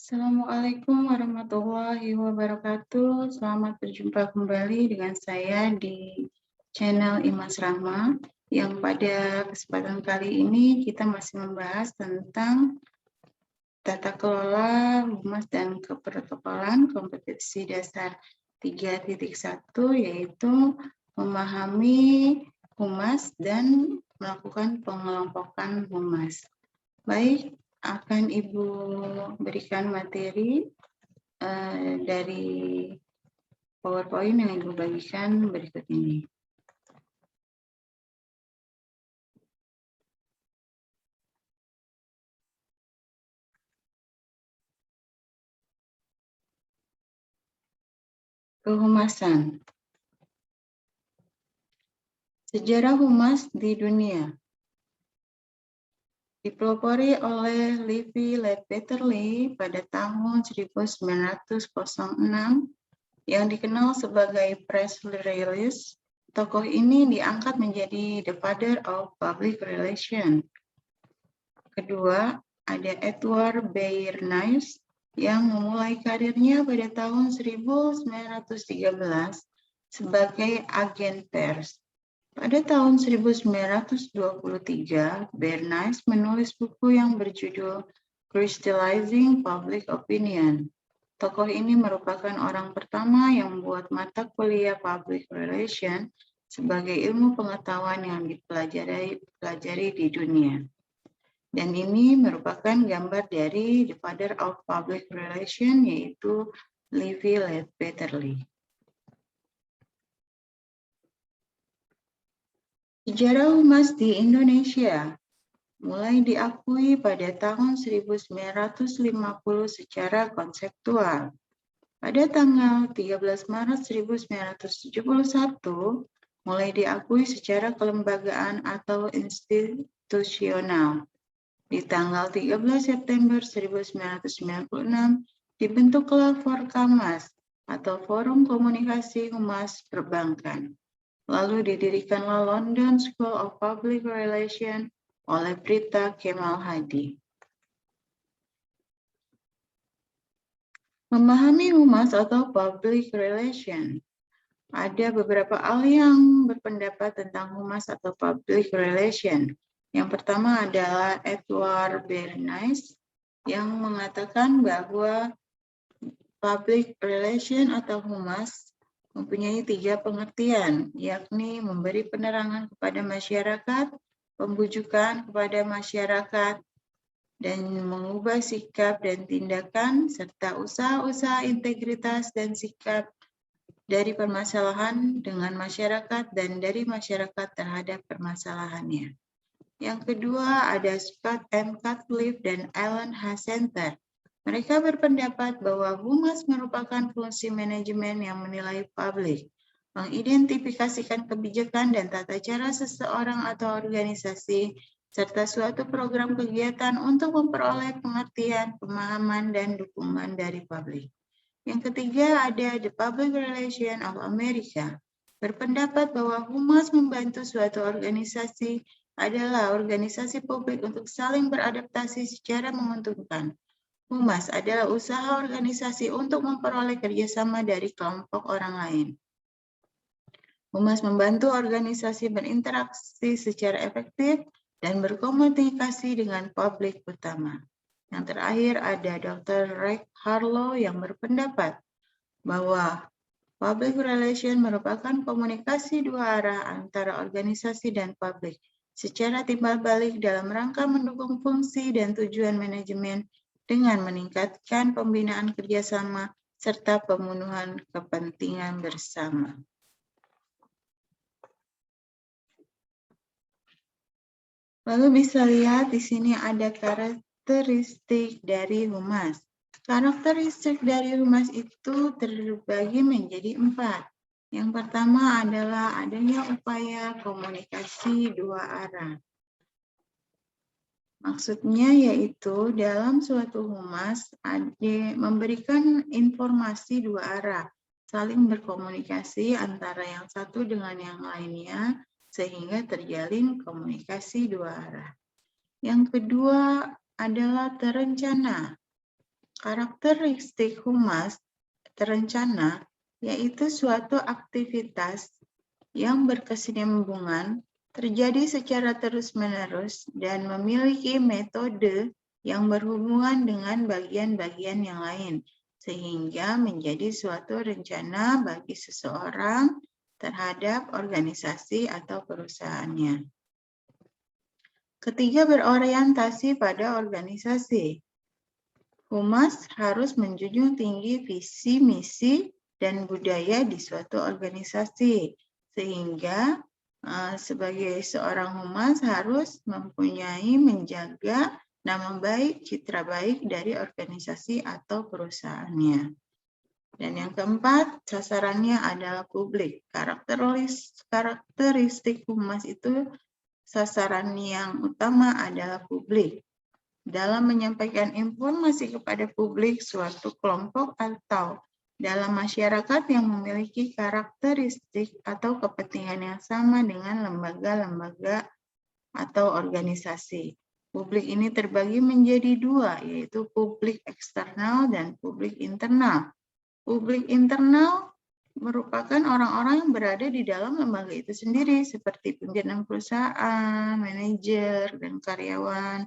Assalamualaikum warahmatullahi wabarakatuh. Selamat berjumpa kembali dengan saya di channel Imas Rahma, yang pada kesempatan kali ini kita masih membahas tentang tata kelola humas dan keprotokolan kompetisi dasar 3.1, yaitu memahami humas dan melakukan pengelompokan humas. Baik, akan Ibu berikan materi dari PowerPoint yang Ibu bagikan berikut ini. Kehumasan. Sejarah humas di dunia. Dipelopori oleh Levi Ledbetter-Lee pada tahun 1906 yang dikenal sebagai press release. Tokoh ini diangkat menjadi the father of public relations. Kedua, ada Edward Bernays yang memulai karirnya pada tahun 1913 sebagai agen pers. Pada tahun 1923, Bernays menulis buku yang berjudul Crystallizing Public Opinion. Tokoh ini merupakan orang pertama yang membuat mata kuliah Public Relations sebagai ilmu pengetahuan yang dipelajari di dunia. Dan ini merupakan gambar dari the father of public relations, yaitu Levi Ledbetter-Lee. Sejarah humas di Indonesia mulai diakui pada tahun 1950 secara konseptual. Pada tanggal 13 Maret 1971, mulai diakui secara kelembagaan atau institusional. Di tanggal 13 September 1996, dibentuklah Forkamas atau Forum Komunikasi Humas Perbankan. Lalu didirikanlah London School of Public Relations oleh Brita Kemal Hadi. Memahami humas atau public relation. Ada beberapa ahli yang berpendapat tentang humas atau public relation. Yang pertama adalah Edward Bernays yang mengatakan bahwa public relation atau humas mempunyai 3 pengertian, yakni memberi penerangan kepada masyarakat, pembujukan kepada masyarakat, dan mengubah sikap dan tindakan, serta usaha-usaha integritas dan sikap dari permasalahan dengan masyarakat dan dari masyarakat terhadap permasalahannya. Yang kedua ada Scott M. Cutcliffe dan Alan H. Center. Mereka berpendapat bahwa humas merupakan fungsi manajemen yang menilai publik, mengidentifikasikan kebijakan dan tata cara seseorang atau organisasi, serta suatu program kegiatan untuk memperoleh pengertian, pemahaman, dan dukungan dari publik. Yang ketiga ada The Public Relations of America. Berpendapat bahwa humas membantu suatu organisasi adalah organisasi publik untuk saling beradaptasi secara menguntungkan. Humas adalah usaha organisasi untuk memperoleh kerjasama dari kelompok orang lain. Humas membantu organisasi berinteraksi secara efektif dan berkomunikasi dengan publik utama. Yang terakhir ada Dr. Ray Harlow yang berpendapat bahwa public relation merupakan komunikasi 2 arah antara organisasi dan publik secara timbal balik dalam rangka mendukung fungsi dan tujuan manajemen dengan meningkatkan pembinaan kerjasama serta pemenuhan kepentingan bersama. Lalu bisa lihat di sini ada karakteristik dari humas. Karakteristik dari humas itu terbagi menjadi 4. Yang pertama adalah adanya upaya komunikasi 2 arah. Maksudnya yaitu dalam suatu humas memberikan informasi 2 arah, saling berkomunikasi antara yang satu dengan yang lainnya sehingga terjalin komunikasi 2 arah. Yang kedua adalah terencana. Karakteristik humas terencana yaitu suatu aktivitas yang berkesinambungan, terjadi secara terus-menerus, dan memiliki metode yang berhubungan dengan bagian-bagian yang lain, sehingga menjadi suatu rencana bagi seseorang terhadap organisasi atau perusahaannya. Ketiga, berorientasi pada organisasi. Humas harus menjunjung tinggi visi, misi, dan budaya di suatu organisasi, sehingga sebagai seorang humas harus menjaga nama baik, citra baik dari organisasi atau perusahaannya. Dan yang keempat, sasarannya adalah publik. Karakteristik humas itu sasaran yang utama adalah publik. Dalam menyampaikan informasi kepada publik, suatu kelompok atau dalam masyarakat yang memiliki karakteristik atau kepentingan yang sama dengan lembaga-lembaga atau organisasi. Publik ini terbagi menjadi dua, yaitu publik eksternal dan publik internal. Publik internal merupakan orang-orang yang berada di dalam lembaga itu sendiri, seperti pimpinan perusahaan, manajer, dan karyawan,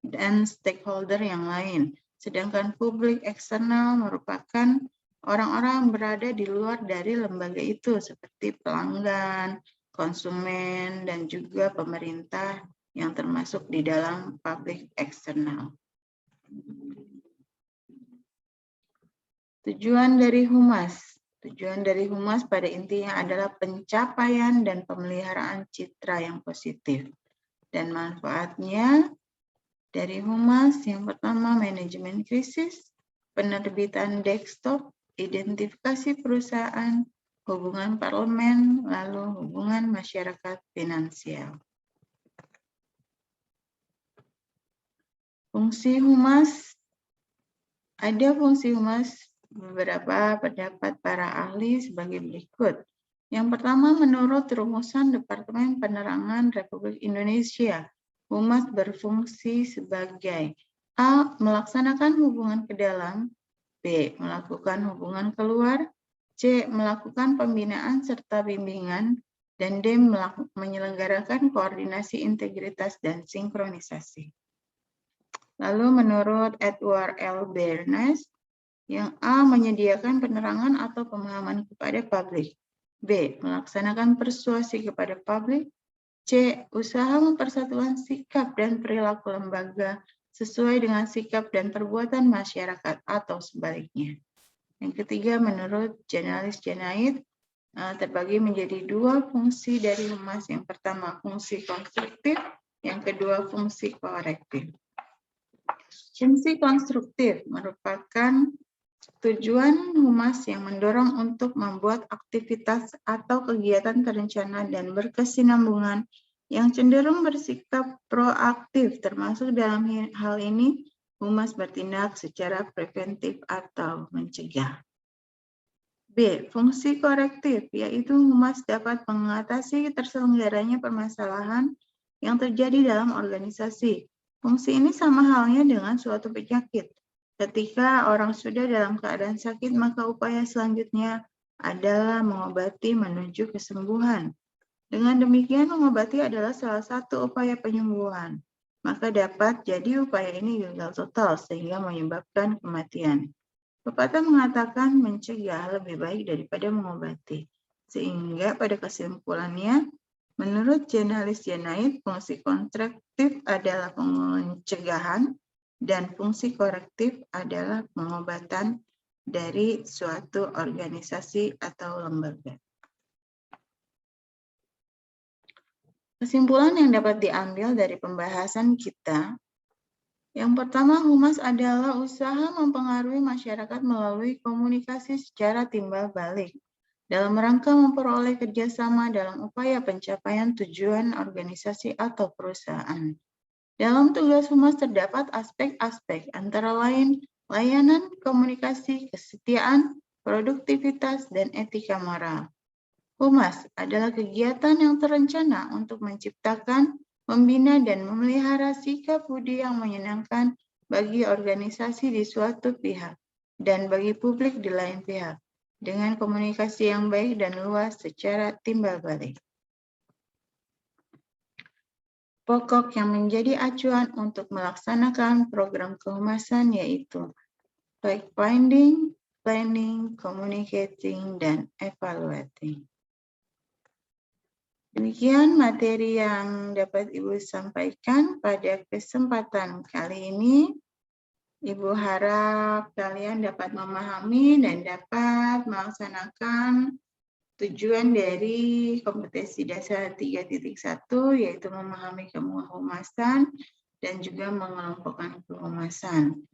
dan stakeholder yang lain. Sedangkan publik eksternal merupakan orang-orang yang berada di luar dari lembaga itu, seperti pelanggan, konsumen, dan juga pemerintah yang termasuk di dalam publik eksternal. Tujuan dari humas. Tujuan dari humas pada intinya adalah pencapaian dan pemeliharaan citra yang positif. Dan manfaatnya dari humas yang pertama manajemen krisis, penerbitan desktop, identifikasi perusahaan, hubungan parlemen, lalu hubungan masyarakat finansial. Fungsi humas. Ada fungsi humas beberapa pendapat para ahli sebagai berikut. Yang pertama, menurut rumusan Departemen Penerangan Republik Indonesia, humas berfungsi sebagai A. Melaksanakan hubungan ke dalam, B. Melakukan hubungan keluar, C. Melakukan pembinaan serta bimbingan, dan D. Menyelenggarakan koordinasi integritas dan sinkronisasi. Lalu menurut Edward L. Bernays, yang A. Menyediakan penerangan atau pemahaman kepada publik, B. Melaksanakan persuasi kepada publik, C. Usaha mempersatukan sikap dan perilaku lembaga sesuai dengan sikap dan perbuatan masyarakat atau sebaliknya. Yang ketiga, menurut Janalis Janait, terbagi menjadi dua fungsi dari humas. Yang pertama, fungsi konstruktif, yang kedua, fungsi korektif. Fungsi konstruktif merupakan tujuan humas yang mendorong untuk membuat aktivitas atau kegiatan terencana dan berkesinambungan yang cenderung bersikap proaktif, termasuk dalam hal ini humas bertindak secara preventif atau mencegah. B. Fungsi korektif, yaitu humas dapat mengatasi terselenggaranya permasalahan yang terjadi dalam organisasi. Fungsi ini sama halnya dengan suatu penyakit. Ketika orang sudah dalam keadaan sakit, maka upaya selanjutnya adalah mengobati menuju kesembuhan. Dengan demikian, mengobati adalah salah satu upaya penyembuhan. Maka dapat jadi upaya ini gagal total sehingga menyebabkan kematian. Pepatah mengatakan mencegah lebih baik daripada mengobati. Sehingga pada kesimpulannya, menurut Janalis Janait, fungsi kontraktif adalah pencegahan dan fungsi korektif adalah pengobatan dari suatu organisasi atau lembaga. Kesimpulan yang dapat diambil dari pembahasan kita, yang pertama, humas adalah usaha mempengaruhi masyarakat melalui komunikasi secara timbal balik dalam rangka memperoleh kerjasama dalam upaya pencapaian tujuan organisasi atau perusahaan. Dalam tugas humas terdapat aspek-aspek antara lain layanan, komunikasi, kesetiaan, produktivitas, dan etika moral. Humas adalah kegiatan yang terencana untuk menciptakan, membina, dan memelihara sikap budi yang menyenangkan bagi organisasi di suatu pihak dan bagi publik di lain pihak, dengan komunikasi yang baik dan luas secara timbal balik. Pokok yang menjadi acuan untuk melaksanakan program kehumasan yaitu fact-finding, planning, communicating, dan evaluating. Demikian materi yang dapat Ibu sampaikan pada kesempatan kali ini. Ibu harap kalian dapat memahami dan dapat melaksanakan tujuan dari kompetensi dasar 3.1, yaitu memahami kehumasan dan juga mengelompokkan kehumasan.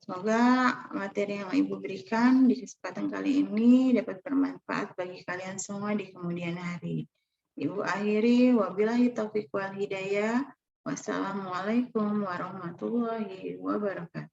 Semoga materi yang Ibu berikan di kesempatan kali ini dapat bermanfaat bagi kalian semua di kemudian hari. Ibu akhiri, wabillahi taufiq wal hidayah. Wassalamualaikum warahmatullahi wabarakatuh.